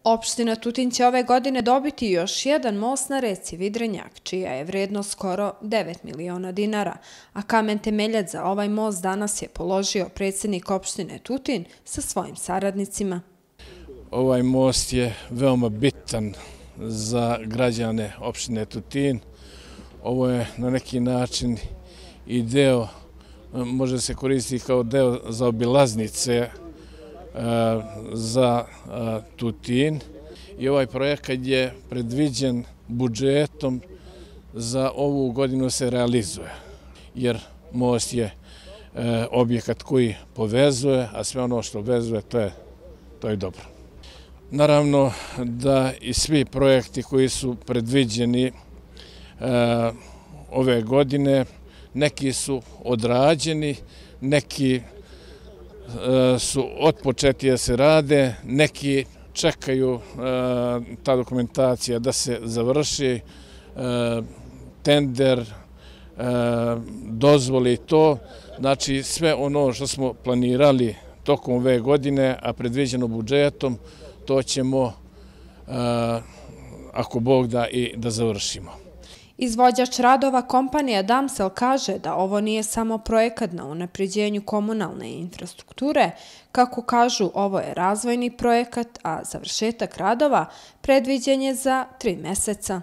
Opština Tutin će ove godine dobiti još jedan most na reci Vidrenjak, čija je vrednost skoro 9 miliona dinara, a kamen temeljac za ovaj most danas je položio predsjednik opštine Tutin sa svojim saradnicima. Ovaj most je veoma bitan za građane opštine Tutin. Ovo je na neki način i deo, može se koristiti kao deo za obilaznice za Tutin i ovaj projekat je predviđen budžetom za ovu godinu se realizuje, jer most je objekat koji povezuje, a sve ono što vezuje to je dobro. Naravno da i svi projekti koji su predviđeni ove godine, neki su odrađeni, neki su otpočeti da se rade, neki čekaju ta dokumentacija da se završi, tender, dozvoli to. Znači sve ono što smo planirali tokom ove godine, a predviđeno budžetom, to ćemo, ako Bog da, i da završimo. Izvođač radova kompanija Damsel kaže da ovo nije samo projekat na unapređenju komunalne infrastrukture. Kako kažu, ovo je razvojni projekat, a završetak radova predviđen je za 3 meseca.